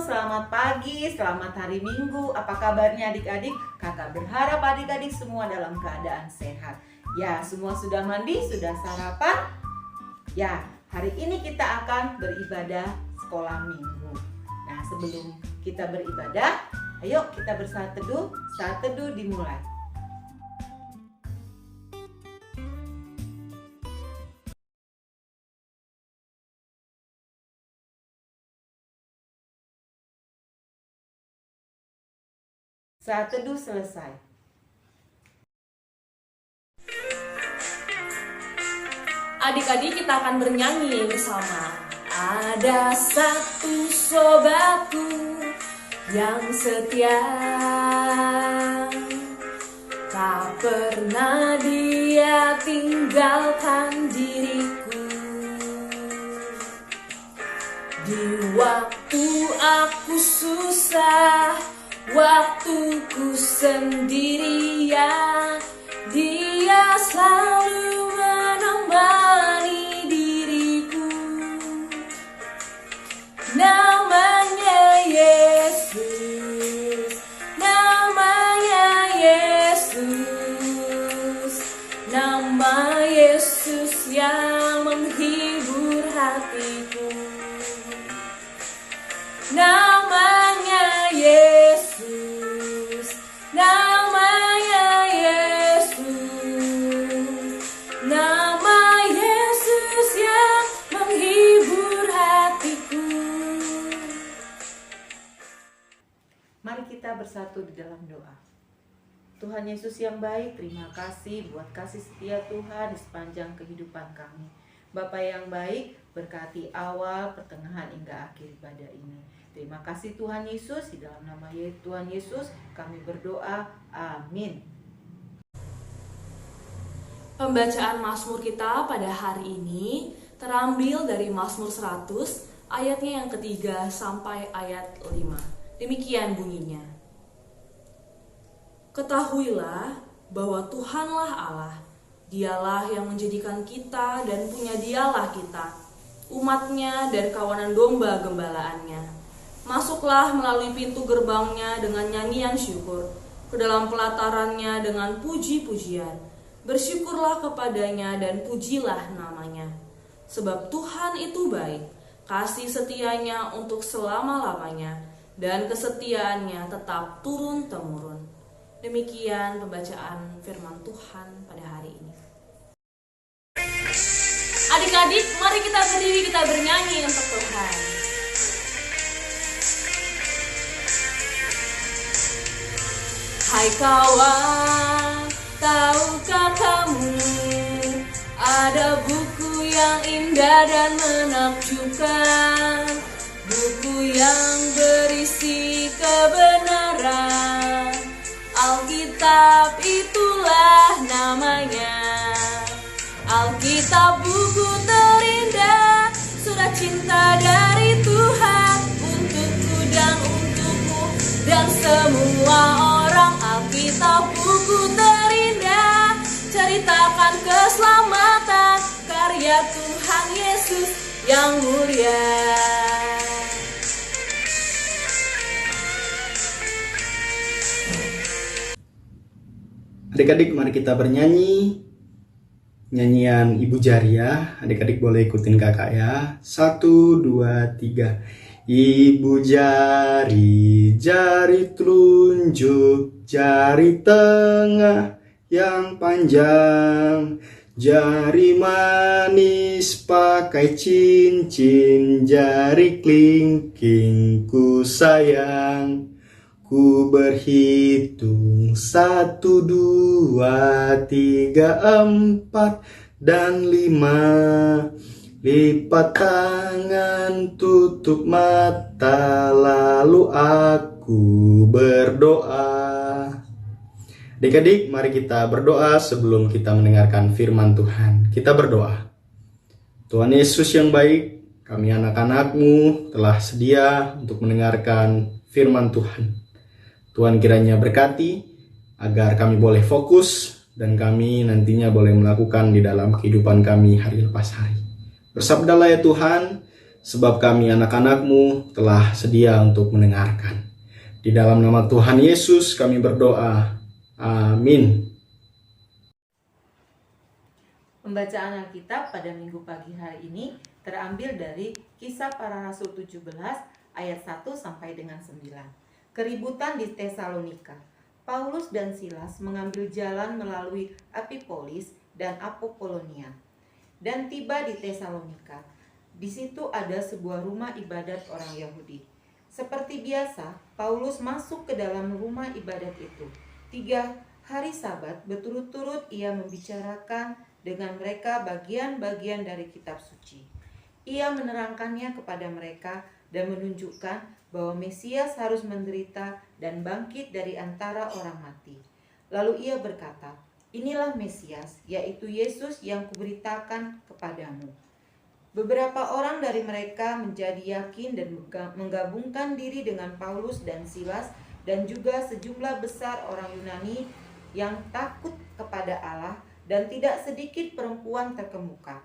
selamat pagi, selamat hari Minggu. Apa kabarnya adik-adik? Kakak berharap adik-adik semua dalam keadaan sehat. Ya, semua sudah mandi, sudah sarapan? Ya, hari ini kita akan beribadah sekolah minggu. Nah, sebelum kita beribadah, ayo kita bersaat teduh. Saat teduh dimulai. Saat teduh selesai. Adik-adik, kita akan bernyanyi bersama. Ada satu sobatku yang setia, tak pernah dia tinggalkan diriku. Di waktu aku susah, waktuku sendirian, dia selalu menemani diriku. Namanya Yesus, namanya Yesus, nama Yesus yang menghibur hatiku. Namanya Yesus, namanya Yesus, nama Yesus yang menghibur hatiku. Mari kita bersatu di dalam doa. Tuhan Yesus yang baik, terima kasih buat kasih setia Tuhan di sepanjang kehidupan kami. Bapa yang baik, berkati awal, pertengahan hingga akhir ibadah ini. Terima kasih Tuhan Yesus, di dalam nama Tuhan Yesus kami berdoa, amin. Pembacaan Mazmur kita pada hari ini terambil dari Mazmur 100 ayatnya yang ketiga sampai ayat 5. Demikian bunyinya. Ketahuilah bahwa Tuhanlah Allah, Dialah yang menjadikan kita dan punya Dialah kita, umatnya dan kawanan domba gembalaannya. Masuklah melalui pintu gerbangnya dengan nyanyian syukur, ke dalam pelatarannya dengan puji-pujian. Bersyukurlah kepadanya dan pujilah namanya. Sebab Tuhan itu baik, kasih setianya untuk selama-lamanya, dan kesetiaannya tetap turun-temurun. Demikian pembacaan firman Tuhan pada hari ini. Adik-adik, mari kita berdiri, kita bernyanyi untuk Tuhan. Hai kawan, tahukah kamu ada buku yang indah dan menakjubkan, buku yang berisi kebenaran. Alkitab itulah namanya. Alkitab buku terindah, surat cinta dari Tuhan untukku dan untukmu dan semua orang. Alkitab buku terindah, ceritakan keselamatan karya Tuhan Yesus yang mulia. Adik-adik, mari kita bernyanyi nyanyian Ibu Jariah. Adik-adik boleh ikutin kakak ya. 1, 2, 3. Ibu jari, jari telunjuk, jari tengah yang panjang, jari manis pakai cincin, jari kelingking ku sayang. Ku berhitung 1, 2, 3, 4, dan 5. Lipat tangan, tutup mata, lalu aku berdoa. Adik-adik, mari kita berdoa sebelum kita mendengarkan firman Tuhan. Kita berdoa. Tuhan Yesus yang baik, kami anak-anak-Mu telah sedia untuk mendengarkan firman Tuhan. Tuhan kiranya berkati agar kami boleh fokus dan kami nantinya boleh melakukan di dalam kehidupan kami hari lepas hari. Bersabdalah ya Tuhan, sebab kami anak-anak-Mu telah sedia untuk mendengarkan. Di dalam nama Tuhan Yesus kami berdoa. Amin. Pembacaan Alkitab pada minggu pagi hari ini terambil dari Kisah Para Rasul 17 ayat 1 sampai dengan 9. Keributan di Tesalonika. Paulus dan Silas mengambil jalan melalui Amfipolis dan Apollonia dan tiba di Tesalonika. Di situ ada sebuah rumah ibadat orang Yahudi. Seperti biasa, Paulus masuk ke dalam rumah ibadat itu. 3 hari Sabat berturut-turut ia membicarakan dengan mereka bagian-bagian dari kitab suci. Ia menerangkannya kepada mereka dan menunjukkan bahwa Mesias harus menderita dan bangkit dari antara orang mati. Lalu ia berkata, "Inilah Mesias, yaitu Yesus yang kuberitakan kepadamu." Beberapa orang dari mereka menjadi yakin dan menggabungkan diri dengan Paulus dan Silas, dan juga sejumlah besar orang Yunani yang takut kepada Allah, dan tidak sedikit perempuan terkemuka.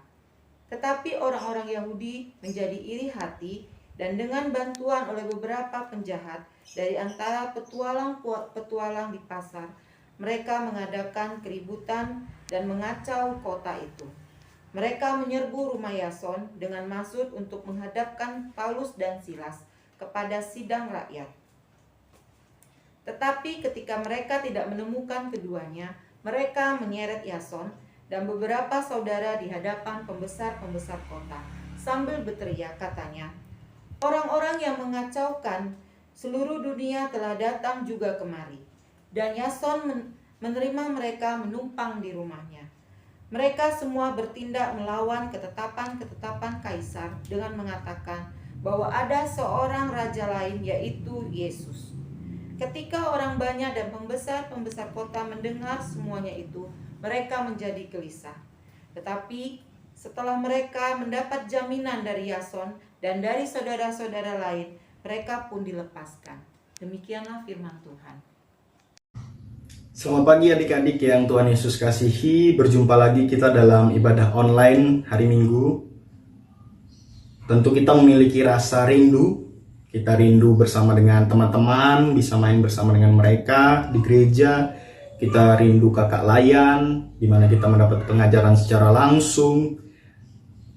Tetapi orang-orang Yahudi menjadi iri hati, dan dengan bantuan oleh beberapa penjahat dari antara petualang di pasar, mereka mengadakan keributan dan mengacau kota itu. Mereka menyerbu rumah Yason dengan maksud untuk menghadapkan Paulus dan Silas kepada sidang rakyat. Tetapi ketika mereka tidak menemukan keduanya, mereka menyeret Yason dan beberapa saudara di hadapan pembesar-pembesar kota, sambil berteriak, katanya, "Orang-orang yang mengacaukan seluruh dunia telah datang juga kemari." Dan Yason menerima mereka menumpang di rumahnya. Mereka semua bertindak melawan ketetapan-ketetapan Kaisar dengan mengatakan bahwa ada seorang raja lain, yaitu Yesus. Ketika orang banyak dan pembesar-pembesar kota mendengar semuanya itu, mereka menjadi gelisah. Tetapi setelah mereka mendapat jaminan dari Yason dan dari saudara-saudara lain, mereka pun dilepaskan. Demikianlah firman Tuhan. Selamat pagi adik-adik yang Tuhan Yesus kasihi. Berjumpa lagi kita dalam ibadah online hari Minggu. Tentu kita memiliki rasa rindu. Kita rindu bersama dengan teman-teman, bisa main bersama dengan mereka di gereja. Kita rindu kakak layan, di mana kita mendapat pengajaran secara langsung.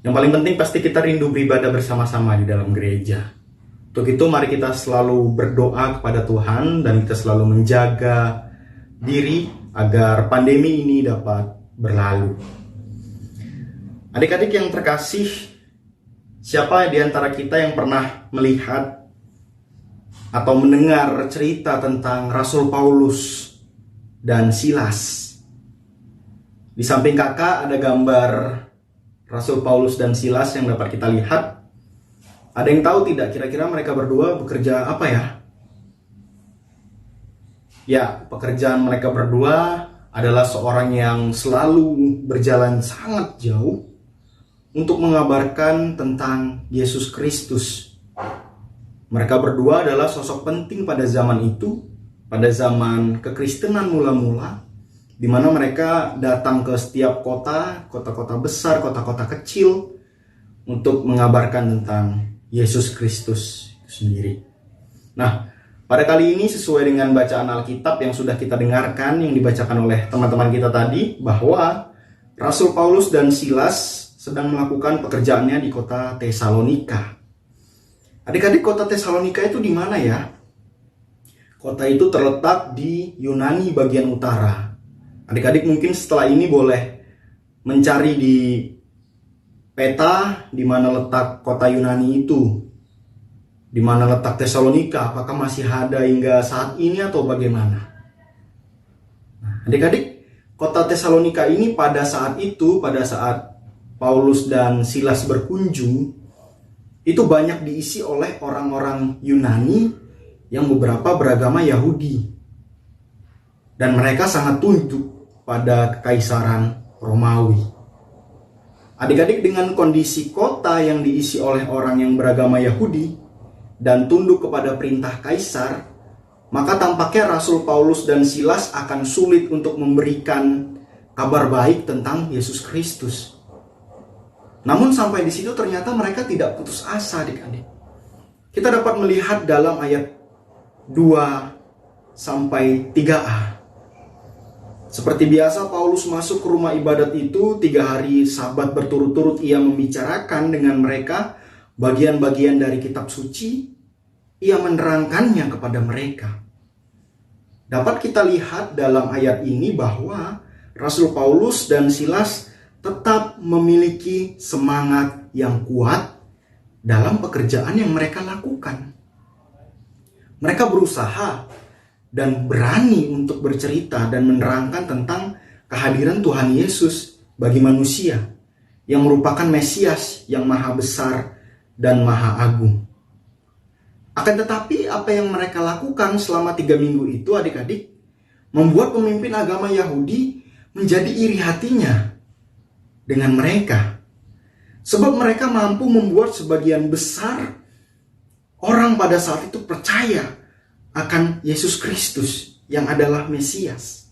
Yang paling penting pasti kita rindu beribadah bersama-sama di dalam gereja. Untuk itu mari kita selalu berdoa kepada Tuhan dan kita selalu menjaga diri agar pandemi ini dapat berlalu. Adik-adik yang terkasih, siapa di antara kita yang pernah melihat atau mendengar cerita tentang Rasul Paulus dan Silas? Di samping kakak ada gambar Rasul Paulus dan Silas yang dapat kita lihat. Ada yang tahu tidak kira-kira mereka berdua bekerja apa ya? Ya, pekerjaan mereka berdua adalah seorang yang selalu berjalan sangat jauh untuk mengabarkan tentang Yesus Kristus. Mereka berdua adalah sosok penting pada zaman itu, pada zaman kekristenan mula-mula, di mana mereka datang ke setiap kota-kota besar, kota-kota kecil, untuk mengabarkan tentang Yesus Kristus sendiri. Nah, pada kali ini sesuai dengan bacaan Alkitab yang sudah kita dengarkan, yang dibacakan oleh teman-teman kita tadi, bahwa Rasul Paulus dan Silas sedang melakukan pekerjaannya di kota Tesalonika. Adik-adik, kota Tesalonika itu di mana ya? Kota itu terletak di Yunani bagian utara. Adik-adik mungkin setelah ini boleh mencari di peta di mana letak kota Yunani itu. Di mana letak Tesalonika, apakah masih ada hingga saat ini atau bagaimana? Nah, adik-adik, kota Tesalonika ini pada saat itu, pada saat Paulus dan Silas berkunjung, itu banyak diisi oleh orang-orang Yunani yang beberapa beragama Yahudi. Dan mereka sangat tunduk pada kekaisaran Romawi. Adik-adik, dengan kondisi kota yang diisi oleh orang yang beragama Yahudi dan tunduk kepada perintah kaisar, maka tampaknya Rasul Paulus dan Silas akan sulit untuk memberikan kabar baik tentang Yesus Kristus. Namun sampai di situ ternyata mereka tidak putus asa, adik-adik. Kita dapat melihat dalam ayat 2 sampai 3a. Seperti biasa Paulus masuk ke rumah ibadat itu 3 hari Sabat berturut-turut ia membicarakan dengan mereka bagian-bagian dari kitab suci. Ia menerangkannya kepada mereka. Dapat kita lihat dalam ayat ini bahwa Rasul Paulus dan Silas tetap memiliki semangat yang kuat dalam pekerjaan yang mereka lakukan. Mereka berusaha dan berani untuk bercerita dan menerangkan tentang kehadiran Tuhan Yesus bagi manusia yang merupakan Mesias yang maha besar dan maha agung. Akan tetapi apa yang mereka lakukan selama 3 minggu itu, adik-adik, membuat pemimpin agama Yahudi menjadi iri hatinya dengan mereka. Sebab mereka mampu membuat sebagian besar orang pada saat itu percaya akan Yesus Kristus yang adalah Mesias.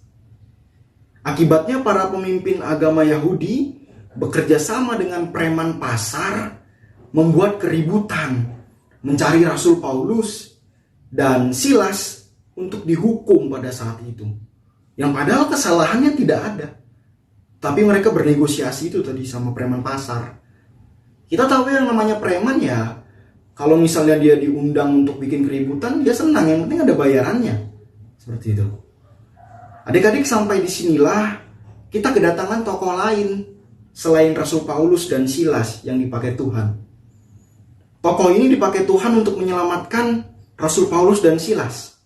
Akibatnya para pemimpin agama Yahudi bekerja sama dengan preman pasar, membuat keributan, mencari Rasul Paulus dan Silas untuk dihukum pada saat itu. Yang padahal kesalahannya tidak ada. Tapi mereka bernegosiasi itu tadi sama preman pasar. Kita tahu yang namanya preman ya, kalau misalnya dia diundang untuk bikin keributan, dia senang, yang penting ada bayarannya. Seperti itu. Adik-adik, sampai disinilah kita kedatangan tokoh lain selain Rasul Paulus dan Silas yang dipakai Tuhan. Tokoh ini dipakai Tuhan untuk menyelamatkan Rasul Paulus dan Silas.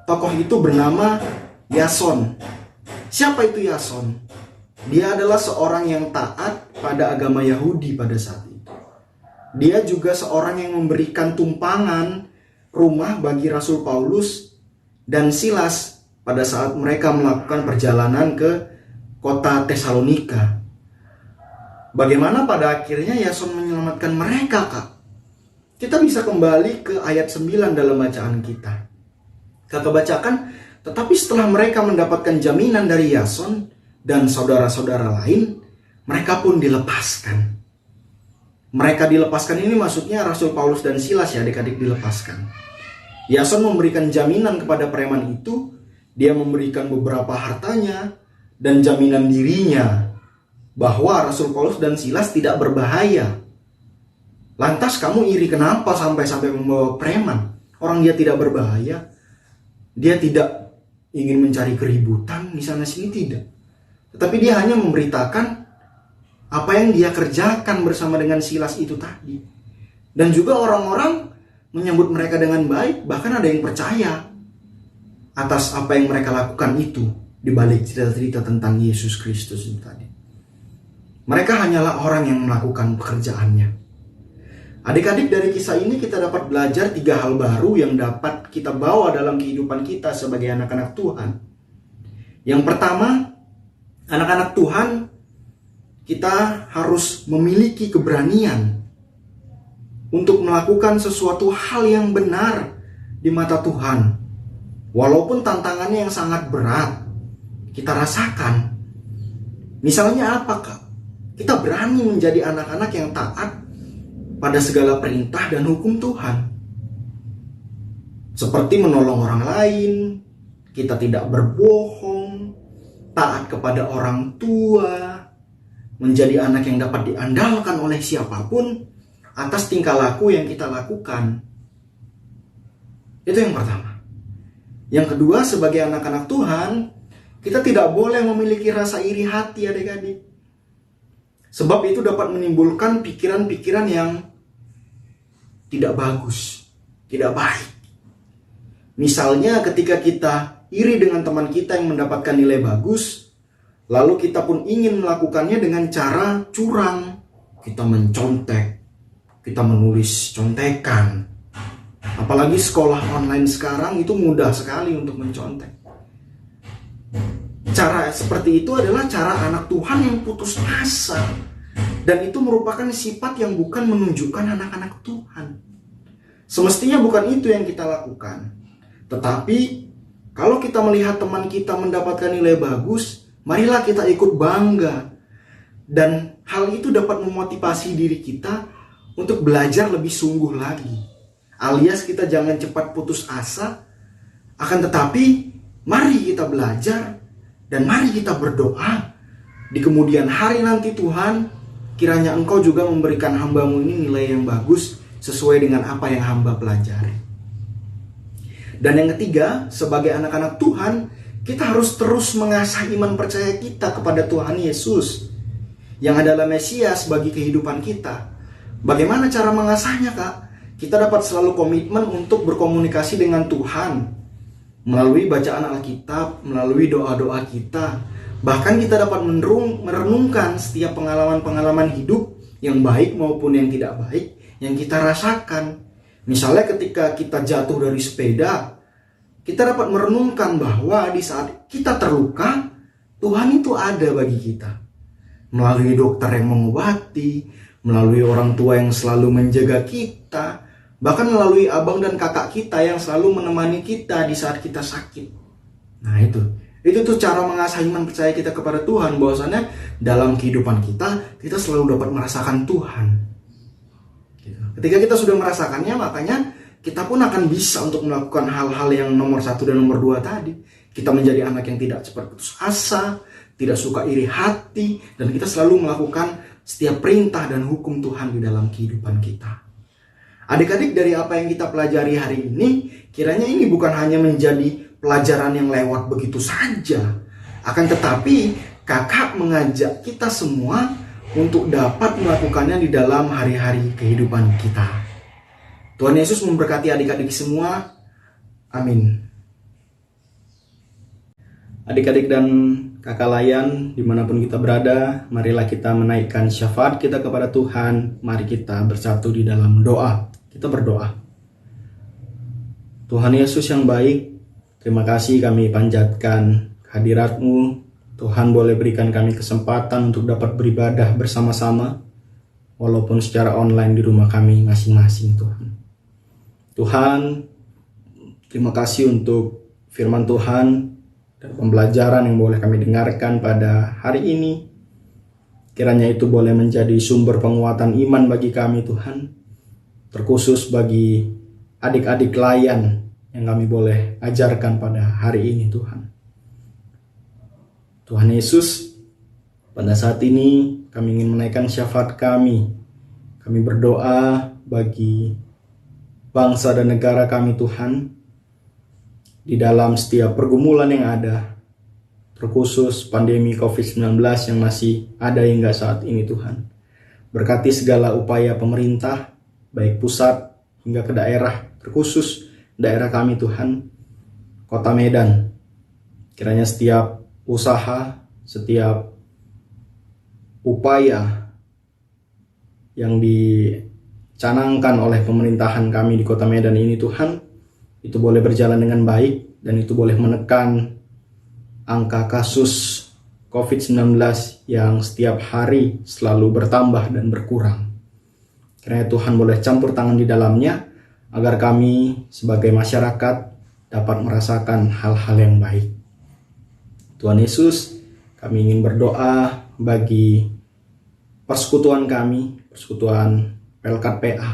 Tokoh itu bernama Yason. Siapa itu Yason? Dia adalah seorang yang taat pada agama Yahudi pada saat itu. Dia juga seorang yang memberikan tumpangan rumah bagi Rasul Paulus dan Silas pada saat mereka melakukan perjalanan ke kota Tesalonika. Bagaimana pada akhirnya Yason menyelamatkan mereka, Kak? Kita bisa kembali ke ayat 9 dalam bacaan kita. Kakak bacakan, tetapi setelah mereka mendapatkan jaminan dari Yason dan saudara-saudara lain, mereka pun dilepaskan. Mereka dilepaskan ini maksudnya Rasul Paulus dan Silas ya, adik-adik, dilepaskan. Yason memberikan jaminan kepada preman itu. Dia memberikan beberapa hartanya dan jaminan dirinya bahwa Rasul Paulus dan Silas tidak berbahaya. Lantas kamu iri kenapa sampai membawa preman? Orang dia tidak berbahaya. Dia tidak ingin mencari keributan di sana sini, tidak. Tetapi dia hanya memberitakan apa yang dia kerjakan bersama dengan Silas itu tadi. Dan juga orang-orang menyambut mereka dengan baik, bahkan ada yang percaya atas apa yang mereka lakukan itu di balik cerita-cerita tentang Yesus Kristus itu tadi. Mereka hanyalah orang yang melakukan pekerjaannya. Adik-adik, dari kisah ini kita dapat belajar 3 hal baru yang dapat kita bawa dalam kehidupan kita sebagai anak-anak Tuhan. Yang pertama, anak-anak Tuhan, kita harus memiliki keberanian untuk melakukan sesuatu hal yang benar di mata Tuhan. Walaupun tantangannya yang sangat berat, kita rasakan. Misalnya apa, Kak? Kita berani menjadi anak-anak yang taat pada segala perintah dan hukum Tuhan. Seperti menolong orang lain, kita tidak berbohong, taat kepada orang tua, menjadi anak yang dapat diandalkan oleh siapapun atas tingkah laku yang kita lakukan. Itu yang pertama. Yang kedua, sebagai anak-anak Tuhan, kita tidak boleh memiliki rasa iri hati, adik-adik. Sebab itu dapat menimbulkan pikiran-pikiran yang tidak bagus, tidak baik. Misalnya ketika kita iri dengan teman kita yang mendapatkan nilai bagus, lalu kita pun ingin melakukannya dengan cara curang. Kita mencontek, kita menulis contekan. Apalagi sekolah online sekarang itu mudah sekali untuk mencontek. Cara seperti itu adalah cara anak Tuhan yang putus asa. Dan itu merupakan sifat yang bukan menunjukkan anak-anak Tuhan. Semestinya bukan itu yang kita lakukan. Tetapi kalau kita melihat teman kita mendapatkan nilai bagus, marilah kita ikut bangga dan hal itu dapat memotivasi diri kita untuk belajar lebih sungguh lagi. Alias kita jangan cepat putus asa, akan tetapi mari kita belajar dan mari kita berdoa. Di kemudian hari nanti Tuhan, kiranya Engkau juga memberikan hamba-Mu ini nilai yang bagus sesuai dengan apa yang hamba pelajari. Dan yang ketiga, sebagai anak-anak Tuhan, kita harus terus mengasah iman percaya kita kepada Tuhan Yesus yang adalah Mesias bagi kehidupan kita. Bagaimana cara mengasahnya, Kak? Kita dapat selalu komitmen untuk berkomunikasi dengan Tuhan melalui bacaan Alkitab, melalui doa-doa kita. Bahkan kita dapat merenungkan setiap pengalaman-pengalaman hidup yang baik maupun yang tidak baik yang kita rasakan. Misalnya ketika kita jatuh dari sepeda, kita dapat merenungkan bahwa di saat kita terluka, Tuhan itu ada bagi kita. Melalui dokter yang mengobati, melalui orang tua yang selalu menjaga kita, bahkan melalui abang dan kakak kita yang selalu menemani kita di saat kita sakit. Nah itu tuh cara mengasah iman percaya kita kepada Tuhan, bahwasannya dalam kehidupan kita selalu dapat merasakan Tuhan. Ketika kita sudah merasakannya, makanya kita pun akan bisa untuk melakukan hal-hal yang nomor 1 dan nomor 2 tadi. Kita menjadi anak yang tidak cepat putus asa, tidak suka iri hati, dan kita selalu melakukan setiap perintah dan hukum Tuhan di dalam kehidupan kita. Adik-adik, dari apa yang kita pelajari hari ini, kiranya ini bukan hanya menjadi pelajaran yang lewat begitu saja. Akan tetapi, kakak mengajak kita semua untuk dapat melakukannya di dalam hari-hari kehidupan kita. Tuhan Yesus memberkati adik-adik semua. Amin. Adik-adik dan kakak layan, dimanapun kita berada, marilah kita menaikkan syafaat kita kepada Tuhan. Mari kita bersatu di dalam doa. Kita berdoa. Tuhan Yesus yang baik, terima kasih kami panjatkan kehadirat-Mu. Tuhan boleh berikan kami kesempatan untuk dapat beribadah bersama-sama, walaupun secara online di rumah kami masing-masing Tuhan. Tuhan, terima kasih untuk firman Tuhan dan pembelajaran yang boleh kami dengarkan pada hari ini. Kiranya itu boleh menjadi sumber penguatan iman bagi kami Tuhan, terkhusus bagi adik-adik layan yang kami boleh ajarkan pada hari ini Tuhan. Tuhan Yesus, pada saat ini kami ingin menaikkan syafaat kami. Kami berdoa bagi bangsa dan negara kami Tuhan, di dalam setiap pergumulan yang ada, terkhusus pandemi COVID-19 yang masih ada hingga saat ini Tuhan. Berkati segala upaya pemerintah, baik pusat hingga ke daerah, terkhusus daerah kami Tuhan, Kota Medan. Kiranya setiap usaha, setiap upaya yang dicanangkan oleh pemerintahan kami di Kota Medan ini Tuhan, itu boleh berjalan dengan baik dan itu boleh menekan angka kasus COVID-19 yang setiap hari selalu bertambah dan berkurang. Kiranya Tuhan boleh campur tangan di dalamnya agar kami sebagai masyarakat dapat merasakan hal-hal yang baik. Tuhan Yesus, kami ingin berdoa bagi persekutuan kami, persekutuan Pelkat PA.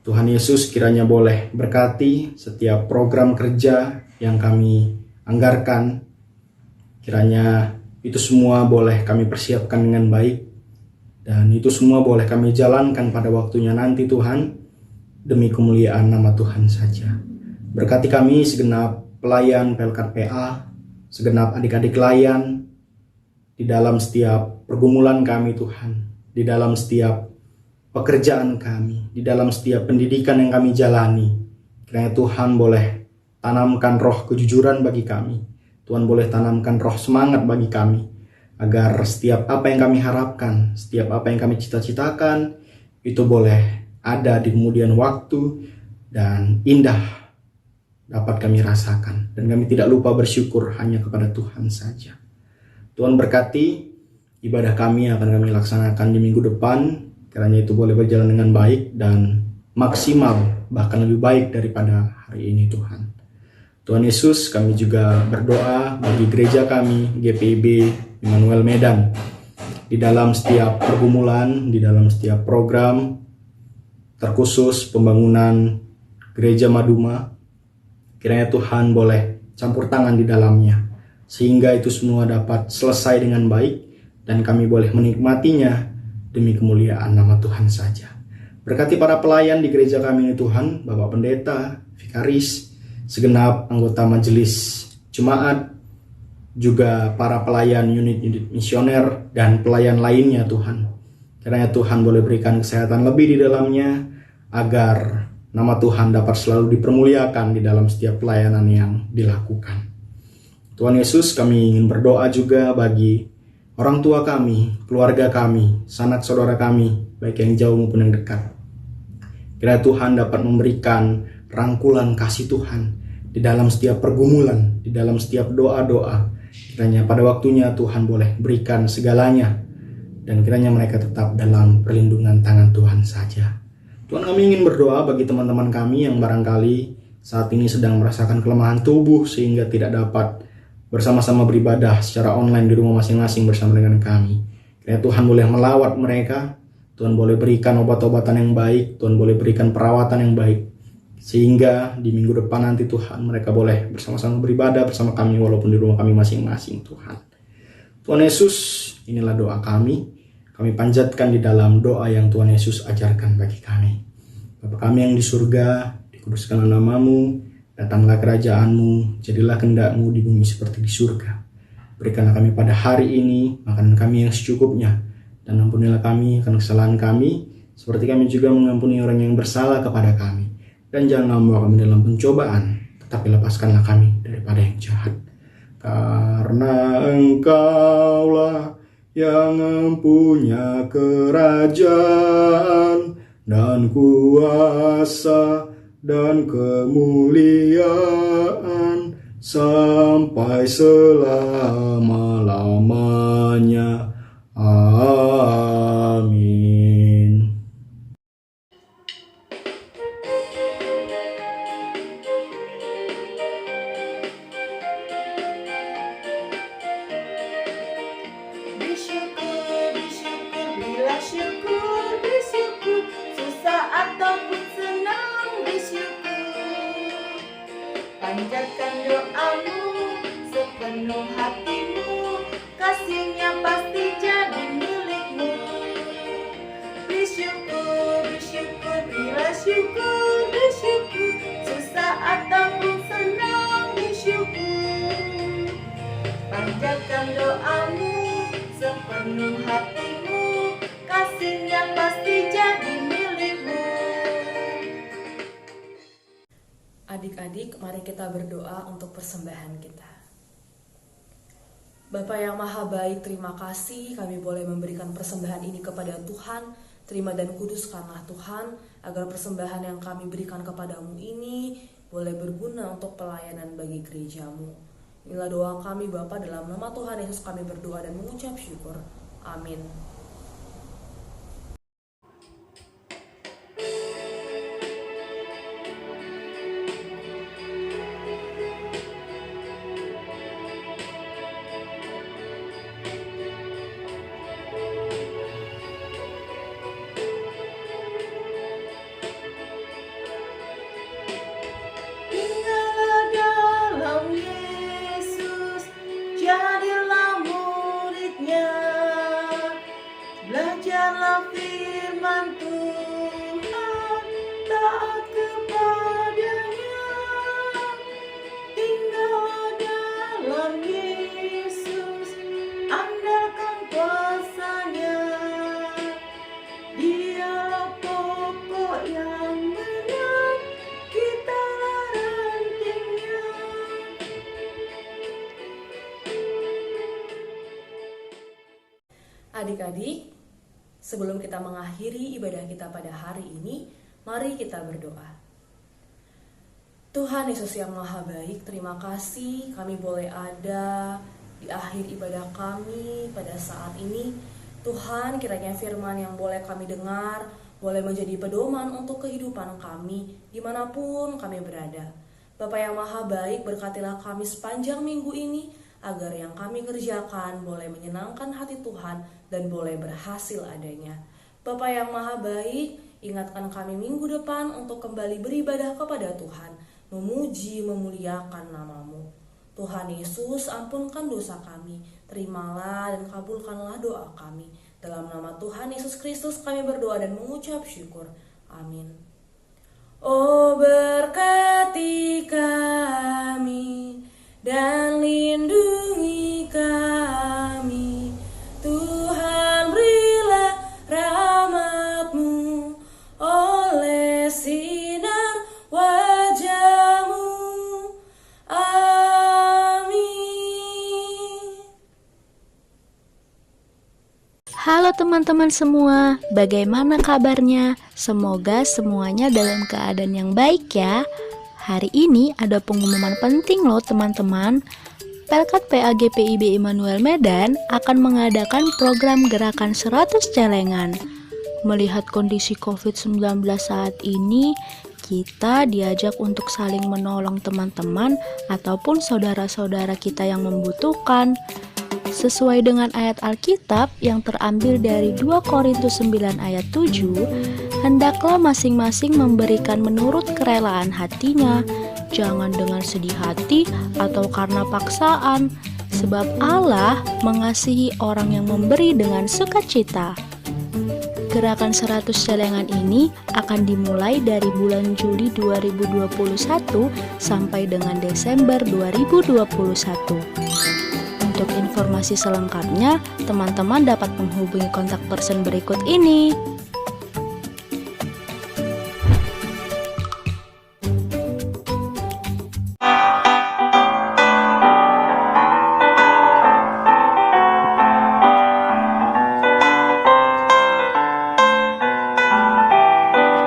Tuhan Yesus kiranya boleh berkati setiap program kerja yang kami anggarkan. Kiranya itu semua boleh kami persiapkan dengan baik. Dan itu semua boleh kami jalankan pada waktunya nanti Tuhan, demi kemuliaan nama Tuhan saja. Berkati kami segenap pelayan Pelkat PA, segenap adik-adik layan, di dalam setiap pergumulan kami Tuhan, di dalam setiap pekerjaan kami, di dalam setiap pendidikan yang kami jalani. Kiranya Tuhan boleh tanamkan roh kejujuran bagi kami. Tuhan boleh tanamkan roh semangat bagi kami, agar setiap apa yang kami harapkan, setiap apa yang kami cita-citakan, itu boleh ada di kemudian waktu dan indah dapat kami rasakan. Dan kami tidak lupa bersyukur hanya kepada Tuhan saja. Tuhan berkati ibadah kami yang akan kami laksanakan di minggu depan. Kiranya itu boleh berjalan dengan baik dan maksimal, bahkan lebih baik daripada hari ini Tuhan. Tuhan Yesus, kami juga berdoa bagi gereja kami, GPIB Immanuel Medan. di dalam setiap pergumulan, di dalam setiap program, terkhusus pembangunan Gereja Maduma. Kiranya Tuhan boleh campur tangan di dalamnya, sehingga itu semua dapat selesai dengan baik, dan kami boleh menikmatinya demi kemuliaan nama Tuhan saja. Berkati para pelayan di gereja kami ini Tuhan, Bapak Pendeta, Vikaris, segenap anggota majelis jemaat, juga para pelayan unit-unit misioner dan pelayan lainnya Tuhan. Kiranya Tuhan boleh berikan kesehatan lebih di dalamnya, agar nama Tuhan dapat selalu dipermuliakan di dalam setiap pelayanan yang dilakukan. Tuhan Yesus, kami ingin berdoa juga bagi orang tua kami, keluarga kami, sanak saudara kami, baik yang jauh maupun yang dekat. Kiranya Tuhan dapat memberikan rangkulan kasih Tuhan di dalam setiap pergumulan, di dalam setiap doa-doa. Kiranya pada waktunya Tuhan boleh berikan segalanya, dan kiranya mereka tetap dalam perlindungan tangan Tuhan saja. Tuhan, kami ingin berdoa bagi teman-teman kami yang barangkali saat ini sedang merasakan kelemahan tubuh sehingga tidak dapat bersama-sama beribadah secara online di rumah masing-masing bersama dengan kami. Kiranya Tuhan boleh melawat mereka, Tuhan boleh berikan obat-obatan yang baik, Tuhan boleh berikan perawatan yang baik, sehingga di minggu depan nanti Tuhan mereka boleh bersama-sama beribadah bersama kami walaupun di rumah kami masing-masing Tuhan. Tuhan Yesus, inilah doa kami. Kami panjatkan di dalam doa yang Tuhan Yesus ajarkan bagi kami. Bapa kami yang di surga, dikuduskanlah namamu, datanglah kerajaan-Mu, jadilah kehendak-Mu di bumi seperti di surga. Berikanlah kami pada hari ini makanan kami yang secukupnya, dan ampunilah kami akan kesalahan kami, seperti kami juga mengampuni orang yang bersalah kepada kami. Dan janganlah membawa kami dalam pencobaan, tetapi lepaskanlah kami daripada yang jahat. Karena Engkaulah yang mempunyai kerajaan dan kuasa dan kemuliaan sampai selama-lamanya. Amin. Bersyukur, susah ataupun senang bersyukur. Panjatkan doamu sepenuh hatimu, kasihnya pasti jadi milikmu. Bersyukur, bila syukur, susah ataupun senang bersyukur. Panjatkan doamu sepenuh hatimu, kasihnya pasti jadi milikmu. Adik-adik, mari kita berdoa untuk persembahan kita. Bapa yang Maha Baik, terima kasih kami boleh memberikan persembahan ini kepada Tuhan. Terima dan kuduskanlah Tuhan, agar persembahan yang kami berikan kepadamu ini boleh berguna untuk pelayanan bagi gerejamu. Inilah doa kami Bapa, dalam nama Tuhan Yesus kami berdoa dan mengucap syukur. Amin. Tinggallah dalam Yesus, jadilah muridnya. Belajarlah firman Tuhan, taat kepadanya. Tinggallah dalam Yesus, andalkan kuasanya. Dialah pokok yang benar, kitalah rantingnya. Adik-adik, sebelum kita mengakhiri ibadah kita pada hari ini, mari kita berdoa. Tuhan Yesus yang Maha Baik, terima kasih kami boleh ada di akhir ibadah kami pada saat ini. Tuhan, kiranya firman yang boleh kami dengar boleh menjadi pedoman untuk kehidupan kami dimanapun kami berada. Bapa yang Maha Baik, berkatilah kami sepanjang minggu ini, agar yang kami kerjakan boleh menyenangkan hati Tuhan dan boleh berhasil adanya. Bapa yang Maha Baik, ingatkan kami minggu depan untuk kembali beribadah kepada Tuhan, memuji, memuliakan nama-Mu. Tuhan Yesus, ampunkan dosa kami, terimalah dan kabulkanlah doa kami. Dalam nama Tuhan Yesus Kristus kami berdoa dan mengucap syukur. Amin. Oh, berkati kami dan lindungi kami, Tuhan, berilah rahmat-Mu oleh sinar wajah-Mu. Amin. Halo teman-teman semua, bagaimana kabarnya? Semoga semuanya dalam keadaan yang baik ya. Hari ini ada pengumuman penting loh teman-teman. Pelkat PAGPIB Immanuel Medan akan mengadakan program gerakan 100 celengan. Melihat kondisi COVID-19 saat ini, kita diajak untuk saling menolong teman-teman ataupun saudara-saudara kita yang membutuhkan. Sesuai dengan ayat Alkitab yang terambil dari 2 Korintus 9 ayat 7, hendaklah masing-masing memberikan menurut kerelaan hatinya, jangan dengan sedih hati atau karena paksaan, sebab Allah mengasihi orang yang memberi dengan sukacita. Gerakan 100 celengan ini akan dimulai dari bulan Juli 2021 sampai dengan Desember 2021. Untuk informasi selengkapnya, teman-teman dapat menghubungi kontak person berikut ini.